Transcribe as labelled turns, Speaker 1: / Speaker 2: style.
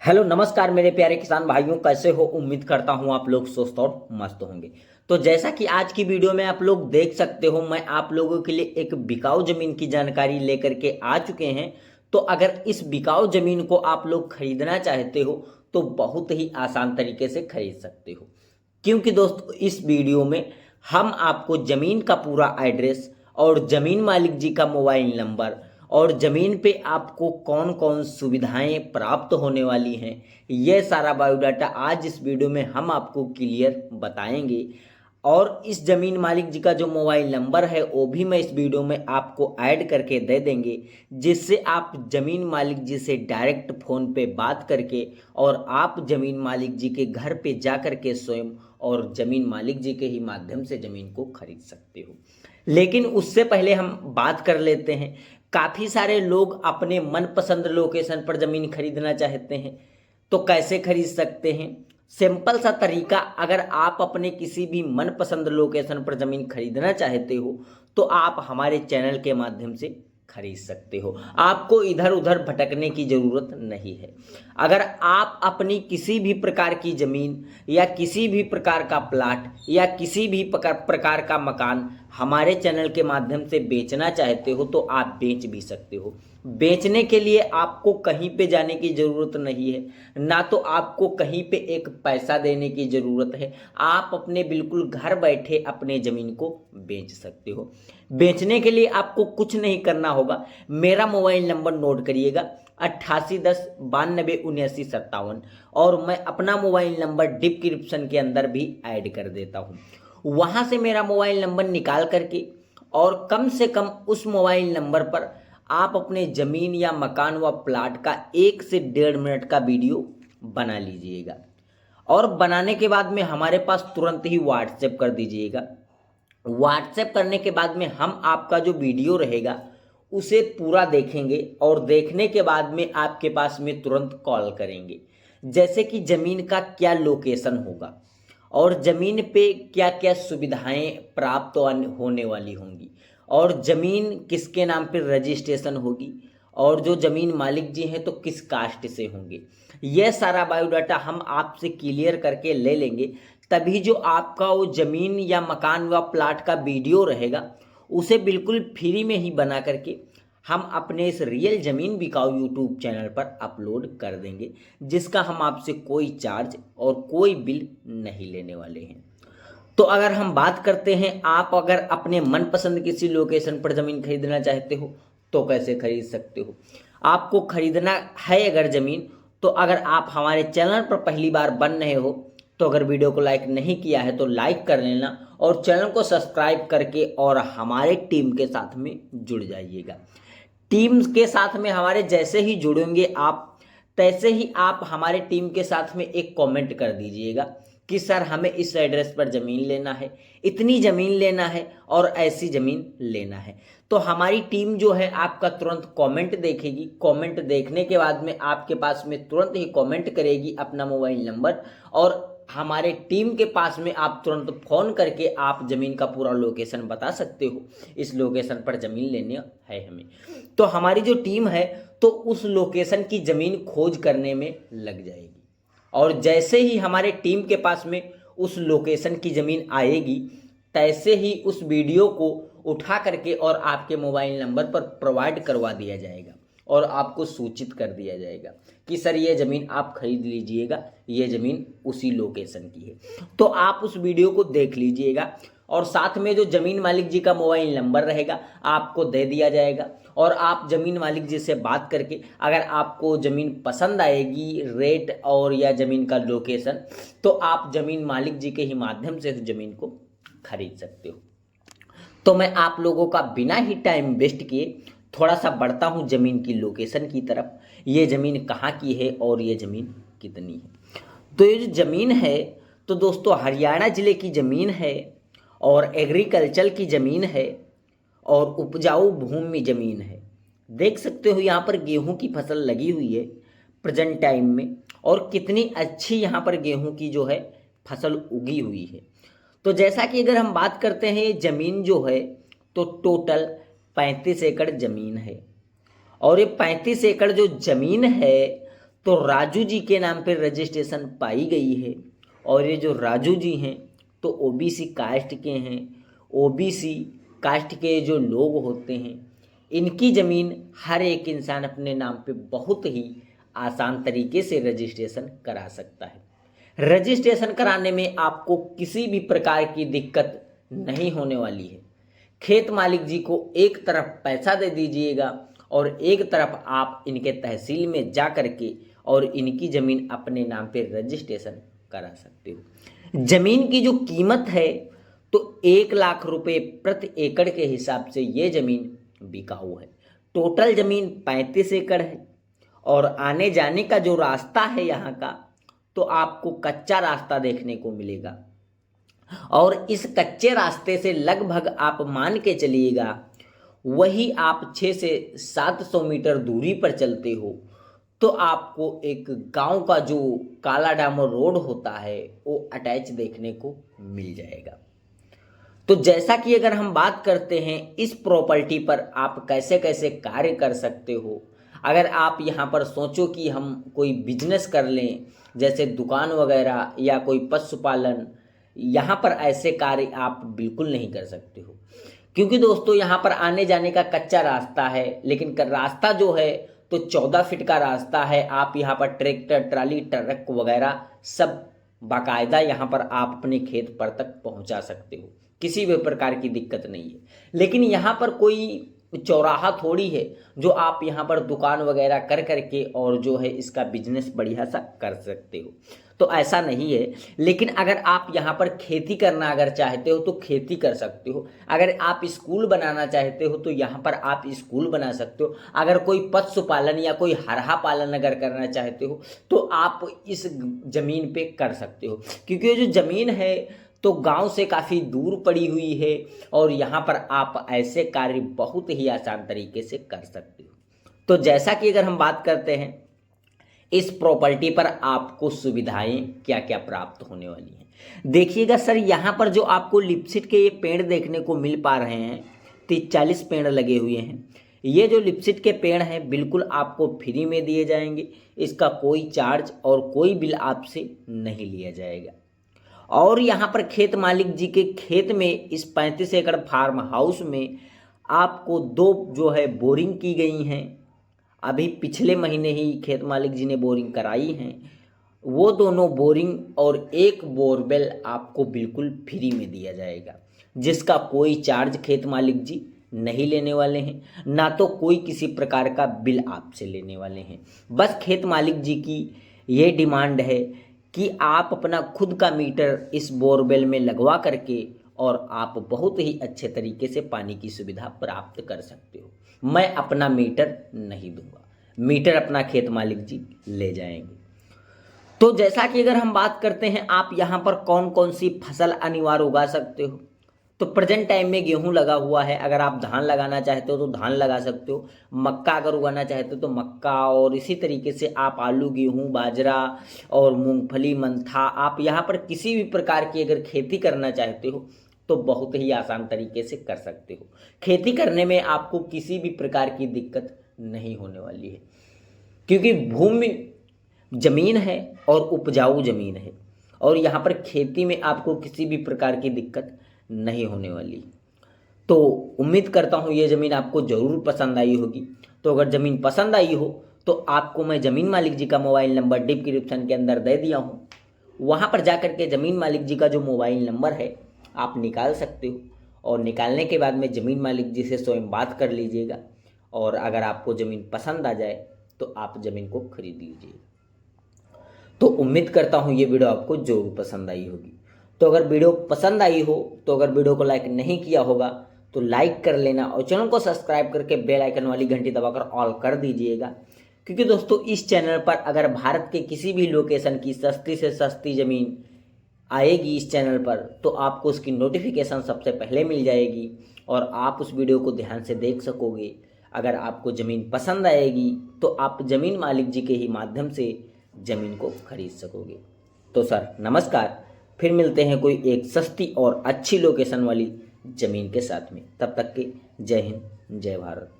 Speaker 1: Hello नमस्कार मेरे प्यारे किसान भाइयों, कैसे हो? उम्मीद करता हूं आप लोग स्वस्थ और मस्त होंगे। तो जैसा कि आज की वीडियो में आप लोग देख सकते हो, मैं आप लोगों के लिए एक बिकाऊ जमीन की जानकारी लेकर के आ चुके हैं। तो अगर इस बिकाऊ जमीन को आप लोग खरीदना चाहते हो तो बहुत ही आसान तरीके से खरीद सकते हो, क्योंकि दोस्तों इस वीडियो में हम आपको ज़मीन का पूरा एड्रेस और ज़मीन मालिक जी का मोबाइल नंबर और ज़मीन पे आपको कौन कौन सुविधाएं प्राप्त होने वाली हैं, ये सारा बायोडाटा आज इस वीडियो में हम आपको क्लियर बताएंगे। और इस ज़मीन मालिक जी का जो मोबाइल नंबर है वो भी मैं इस वीडियो में आपको ऐड करके दे देंगे, जिससे आप ज़मीन मालिक जी से डायरेक्ट फ़ोन पे बात करके और आप ज़मीन मालिक जी के घर पे जा कर के स्वयं और ज़मीन मालिक जी के ही माध्यम से ज़मीन को खरीद सकते हो। लेकिन उससे पहले हम बात कर लेते हैं, काफ़ी सारे लोग अपने मनपसंद लोकेशन पर ज़मीन खरीदना चाहते हैं, तो कैसे खरीद सकते हैं? सिंपल सा तरीका, अगर आप अपने किसी भी मनपसंद लोकेशन पर ज़मीन खरीदना चाहते हो तो आप हमारे चैनल के माध्यम से खरीद सकते हो। आपको इधर उधर भटकने की ज़रूरत नहीं है। अगर आप अपनी किसी भी प्रकार की ज़मीन या किसी भी प्रकार का प्लाट या किसी भी प्रकार का मकान हमारे चैनल के माध्यम से बेचना चाहते हो तो आप बेच भी सकते हो। बेचने के लिए आपको कहीं पे जाने की ज़रूरत नहीं है, ना तो आपको कहीं पे एक पैसा देने की ज़रूरत है। आप अपने बिल्कुल घर बैठे अपने ज़मीन को बेच सकते हो। बेचने के लिए आपको कुछ नहीं करना होगा। मेरा मोबाइल नंबर नोट करिएगा, 8810 92 79 57, और मैं अपना मोबाइल नंबर डिस्क्रिप्शन के अंदर भी ऐड कर देता हूँ। वहाँ से मेरा मोबाइल नंबर निकाल करके और कम से कम उस मोबाइल नंबर पर आप अपने ज़मीन या मकान व प्लाट का 1 से 1.5 मिनट का वीडियो बना लीजिएगा और बनाने के बाद में हमारे पास तुरंत ही व्हाट्सएप कर दीजिएगा। व्हाट्सएप करने के बाद में हम आपका जो वीडियो रहेगा उसे पूरा देखेंगे और देखने के बाद में आपके पास में तुरंत कॉल करेंगे, जैसे कि ज़मीन का क्या लोकेशन होगा और ज़मीन पे क्या क्या सुविधाएं प्राप्त होने वाली होंगी और ज़मीन किसके नाम पे रजिस्ट्रेशन होगी और जो ज़मीन मालिक जी हैं तो किस कास्ट से होंगे। यह सारा बायोडाटा हम आपसे क्लियर करके ले लेंगे, तभी जो आपका वो ज़मीन या मकान व प्लाट का वीडियो रहेगा उसे बिल्कुल फ्री में ही बना करके हम अपने इस रियल ज़मीन बिकाऊ यूट्यूब चैनल पर अपलोड कर देंगे, जिसका हम आपसे कोई चार्ज और कोई बिल नहीं लेने वाले हैं। तो अगर हम बात करते हैं, आप अगर अपने मनपसंद किसी लोकेशन पर ज़मीन खरीदना चाहते हो तो कैसे खरीद सकते हो? आपको खरीदना है अगर ज़मीन, तो अगर आप हमारे चैनल पर पहली बार बन रहे हो तो अगर वीडियो को लाइक नहीं किया है तो लाइक कर लेना और चैनल को सब्सक्राइब करके और हमारे टीम के साथ में जुड़ जाइएगा। टीम के साथ में हमारे जैसे ही जुड़ेंगे आप, तैसे ही आप हमारे टीम के साथ में एक कमेंट कर दीजिएगा कि सर हमें इस एड्रेस पर ज़मीन लेना है, इतनी ज़मीन लेना है और ऐसी ज़मीन लेना है। तो हमारी टीम जो है आपका तुरंत कमेंट देखेगी। कमेंट देखने के बाद में आपके पास में तुरंत ही कमेंट करेगी अपना मोबाइल नंबर और हमारे टीम के पास में आप तुरंत फ़ोन करके आप ज़मीन का पूरा लोकेशन बता सकते हो, इस लोकेशन पर ज़मीन लेनी है हमें। तो हमारी जो टीम है तो उस लोकेशन की ज़मीन खोज करने में लग जाएगी और जैसे ही हमारे टीम के पास में उस लोकेशन की ज़मीन आएगी, तैसे ही उस वीडियो को उठा करके और आपके मोबाइल नंबर पर प्रोवाइड करवा दिया जाएगा और आपको सूचित कर दिया जाएगा कि सर ये ज़मीन आप खरीद लीजिएगा, ये ज़मीन उसी लोकेशन की है। तो आप उस वीडियो को देख लीजिएगा और साथ में जो ज़मीन मालिक जी का मोबाइल नंबर रहेगा आपको दे दिया जाएगा और आप ज़मीन मालिक जी से बात करके अगर आपको ज़मीन पसंद आएगी, रेट और या ज़मीन का लोकेशन, तो आप ज़मीन मालिक जी के ही माध्यम से उस ज़मीन को खरीद सकते हो। तो मैं आप लोगों का बिना ही टाइम वेस्ट किए थोड़ा सा बढ़ता हूँ ज़मीन की लोकेशन की तरफ। ये ज़मीन कहाँ की है और ये ज़मीन कितनी है? तो ये जो ज़मीन है तो दोस्तों हरियाणा ज़िले की ज़मीन है और एग्रीकल्चर की ज़मीन है और उपजाऊ भूमि ज़मीन है। देख सकते हो यहाँ पर गेहूं की फसल लगी हुई है प्रेजेंट टाइम में, और कितनी अच्छी यहाँ पर गेहूं की जो है फसल उगी हुई है। तो जैसा कि अगर हम बात करते हैं, ये ज़मीन जो है तो टोटल 35 एकड़ ज़मीन है और ये 35 एकड़ जो ज़मीन है तो राजू जी के नाम पर रजिस्ट्रेशन पाई गई है। और ये जो राजू जी हैं तो ओबीसी कास्ट के हैं। ओबीसी कास्ट के जो लोग होते हैं इनकी ज़मीन हर एक इंसान अपने नाम पे बहुत ही आसान तरीके से रजिस्ट्रेशन करा सकता है। रजिस्ट्रेशन कराने में आपको किसी भी प्रकार की दिक्कत नहीं होने वाली है। खेत मालिक जी को एक तरफ पैसा दे दीजिएगा और एक तरफ आप इनके तहसील में जा कर के और इनकी ज़मीन अपने नाम पे रजिस्ट्रेशन करा सकते हो। ज़मीन की जो कीमत है तो 1 लाख रुपए प्रति एकड़ के हिसाब से ये ज़मीन बिकाऊ है। टोटल ज़मीन 35 एकड़ है और आने जाने का जो रास्ता है यहाँ का तो आपको कच्चा रास्ता देखने को मिलेगा। और इस कच्चे रास्ते से लगभग आप मान के चलिएगा वही आप 6 से 700 मीटर दूरी पर चलते हो तो आपको एक गांव का जो काला डामर रोड होता है वो अटैच देखने को मिल जाएगा। तो जैसा कि अगर हम बात करते हैं इस प्रॉपर्टी पर आप कैसे कैसे कार्य कर सकते हो, अगर आप यहाँ पर सोचो कि हम कोई बिजनेस कर लें जैसे दुकान वगैरह या कोई पशुपालन, यहाँ पर ऐसे कार्य आप बिल्कुल नहीं कर सकते हो। क्योंकि दोस्तों यहाँ पर आने जाने का कच्चा रास्ता है, लेकिन रास्ता जो है तो 14 फीट का रास्ता है। आप यहाँ पर ट्रैक्टर ट्राली ट्रक वगैरह सब बाकायदा यहाँ पर आप अपने खेत पर तक पहुँचा सकते हो, किसी भी प्रकार की दिक्कत नहीं है। लेकिन यहाँ पर कोई चौराहा थोड़ी है जो आप यहाँ पर दुकान वगैरह कर करके और जो है इसका बिजनेस बढ़िया सा कर सकते हो, तो ऐसा नहीं है। लेकिन अगर आप यहाँ पर खेती करना अगर चाहते हो तो खेती कर सकते हो। अगर आप स्कूल बनाना चाहते हो तो यहाँ पर आप स्कूल बना सकते हो। अगर कोई पशुपालन या कोई हरहा पालन अगर करना चाहते हो तो आप इस ज़मीन पे कर सकते हो। क्योंकि ये जो ज़मीन है तो गांव से काफ़ी दूर पड़ी हुई है और यहाँ पर आप ऐसे कार्य बहुत ही आसान तरीके से कर सकते हो। तो जैसा कि अगर हम बात करते हैं इस प्रॉपर्टी पर आपको सुविधाएं क्या क्या प्राप्त होने वाली हैं, देखिएगा सर, यहाँ पर जो आपको लिपसिट के ये पेड़ देखने को मिल पा रहे हैं 30-40 पेड़ लगे हुए हैं। ये जो लिपसिट के पेड़ हैं बिल्कुल आपको फ्री में दिए जाएंगे, इसका कोई चार्ज और कोई बिल आपसे नहीं लिया जाएगा। और यहाँ पर खेत मालिक जी के खेत में इस 35 एकड़ फार्म हाउस में आपको 2 जो है बोरिंग की गई हैं। अभी पिछले महीने ही खेत मालिक जी ने बोरिंग कराई हैं। वो दोनों बोरिंग और एक बोरवेल आपको बिल्कुल फ्री में दिया जाएगा, जिसका कोई चार्ज खेत मालिक जी नहीं लेने वाले हैं, ना तो कोई किसी प्रकार का बिल आपसे लेने वाले हैं। बस खेत मालिक जी की ये डिमांड है कि आप अपना खुद का मीटर इस बोरवेल में लगवा करके और आप बहुत ही अच्छे तरीके से पानी की सुविधा प्राप्त कर सकते हो। मैं अपना मीटर नहीं दूंगा, मीटर अपना खेत मालिक जी ले जाएंगे। तो जैसा कि अगर हम बात करते हैं आप यहाँ पर कौन कौन सी फसल अनिवार्य उगा सकते हो, तो प्रेजेंट टाइम में गेहूं लगा हुआ है। अगर आप धान लगाना चाहते हो तो धान लगा सकते हो। मक्का अगर उगाना चाहते हो तो मक्का, और इसी तरीके से आप आलू गेहूं बाजरा और मूंगफली मंथा, आप यहाँ पर किसी भी प्रकार की अगर खेती करना चाहते हो तो बहुत ही आसान तरीके से कर सकते हो। खेती करने में आपको किसी भी प्रकार की दिक्कत नहीं होने वाली है, क्योंकि भूमि जमीन है और उपजाऊ जमीन है और यहाँ पर खेती में आपको किसी भी प्रकार की दिक्कत नहीं होने वाली। तो उम्मीद करता हूँ ये ज़मीन आपको ज़रूर पसंद आई होगी। तो अगर ज़मीन पसंद आई हो तो आपको मैं ज़मीन मालिक जी का मोबाइल नंबर डिस्क्रिप्शन के अंदर दे दिया हूँ, वहाँ पर जा कर के ज़मीन मालिक जी का जो मोबाइल नंबर है आप निकाल सकते हो और निकालने के बाद में ज़मीन मालिक जी से स्वयं बात कर लीजिएगा और अगर आपको ज़मीन पसंद आ जाए तो आप ज़मीन को खरीद लीजिए। तो उम्मीद करता हूँ ये वीडियो आपको ज़रूर पसंद आई होगी। तो अगर वीडियो पसंद आई हो तो अगर वीडियो को लाइक नहीं किया होगा तो लाइक कर लेना और चैनल को सब्सक्राइब करके बेल आइकन वाली घंटी दबाकर ऑल कर दीजिएगा। क्योंकि दोस्तों इस चैनल पर अगर भारत के किसी भी लोकेशन की सस्ती से सस्ती ज़मीन आएगी इस चैनल पर तो आपको उसकी नोटिफिकेशन सबसे पहले मिल जाएगी और आप उस वीडियो को ध्यान से देख सकोगे। अगर आपको ज़मीन पसंद आएगी तो आप ज़मीन मालिक जी के ही माध्यम से ज़मीन को खरीद सकोगे। तो सर नमस्कार, फिर मिलते हैं कोई एक सस्ती और अच्छी लोकेशन वाली ज़मीन के साथ में। तब तक के जय हिंद जय भारत।